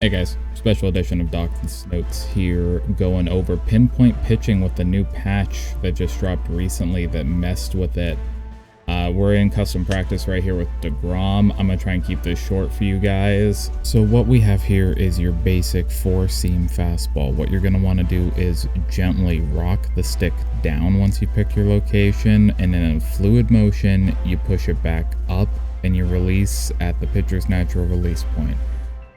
Hey guys, special edition of Doc's Notes here, going over pinpoint pitching with the new patch that just dropped recently that messed with it. We're in custom practice right here with the Grom. I'm going to try and keep this short for you guys. So what we have here is your basic 4-seam fastball. What you're going to want to do is gently rock the stick down once you pick your location, and in a fluid motion, you push it back up and you release at the pitcher's natural release point.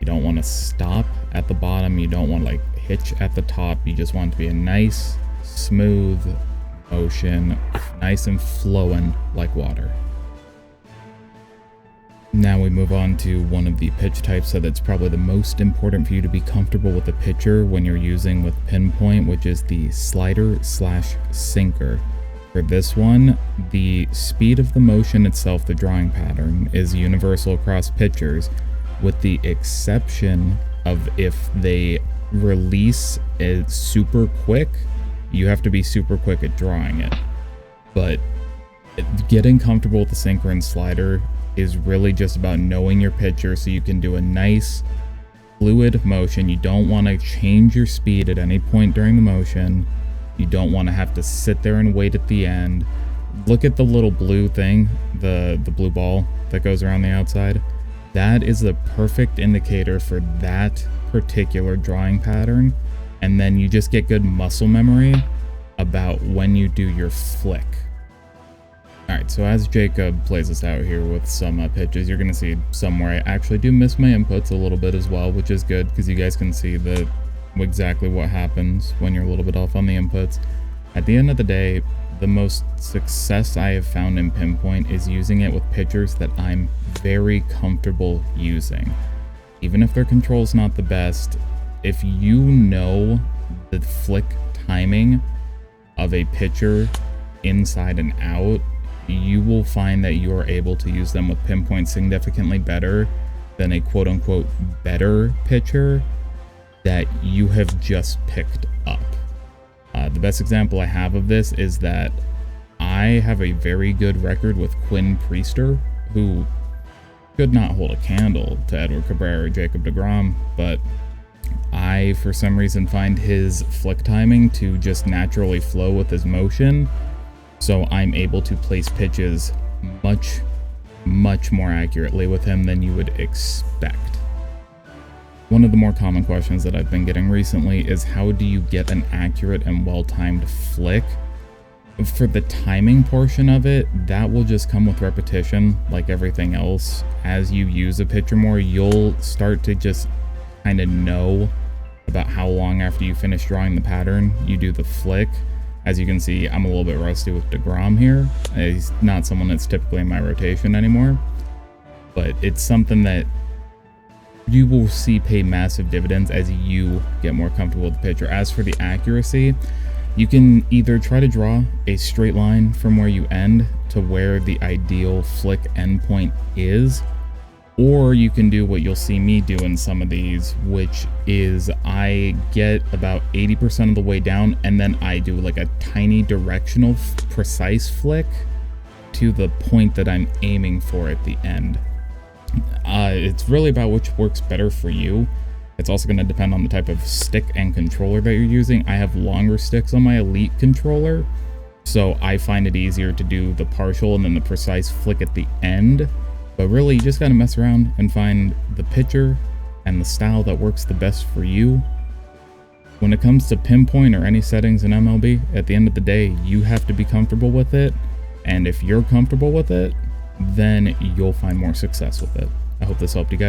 You don't want to stop at the bottom. You don't want to like hitch at the top. You just want it to be a nice, smooth motion, nice and flowing like water. Now we move on to one of the pitch types that's probably the most important for you to be comfortable with the pitcher when you're using with pinpoint, which is the slider/sinker. For this one, the speed of the motion itself, the drawing pattern, is universal across pitchers, with the exception of if they release it super quick. You have to be super quick at drawing it. But getting comfortable with the sinker and slider is really just about knowing your pitcher so you can do a nice fluid motion. You don't want to change your speed at any point during the motion. You don't want to have to sit there and wait at the end. Look at the little blue thing, the blue ball that goes around the outside. That is the perfect indicator for that particular drawing pattern. And then you just get good muscle memory about when you do your flick. All right, so as Jacob plays this out here with some pitches, you're going to see somewhere I actually do miss my inputs a little bit as well, which is good because you guys can see exactly what happens when you're a little bit off on the inputs. At the end of the day, the most success I have found in pinpoint is using it with pitchers that I'm very comfortable using. Even if their control's not the best, if you know the flick timing of a pitcher inside and out, you will find that you are able to use them with pinpoint significantly better than a quote-unquote better pitcher that you have just picked up. The best example I have of this is that I have a very good record with Quinn Priester, who could not hold a candle to Edward Cabrera or Jacob deGrom, but I, for some reason, find his flick timing to just naturally flow with his motion, so I'm able to place pitches much more accurately with him than you would expect. One of the more common questions that I've been getting recently is how do you get an accurate and well-timed flick? For the timing portion of it, that will just come with repetition like everything else. As you use a pitcher more, you'll start to just kind of know about how long after you finish drawing the pattern you do the flick. As you can see, I'm a little bit rusty with DeGrom here. He's not someone that's typically in my rotation anymore, but it's something that you will see pay massive dividends as you get more comfortable with the pitcher. As for the accuracy, you can either try to draw a straight line from where you end to where the ideal flick endpoint is, or you can do what you'll see me do in some of these, which is I get about 80% of the way down and then I do like a tiny directional precise flick to the point that I'm aiming for at the end. It's really about which works better for you. It's also going to depend on the type of stick and controller that you're using. I have longer sticks on my Elite controller, so I find it easier to do the partial and then the precise flick at the end. But really, you just got to mess around and find the pitcher and the style that works the best for you. When it comes to pinpoint or any settings in MLB, at the end of the day, you have to be comfortable with it. And if you're comfortable with it, then you'll find more success with it. I hope this helped you guys.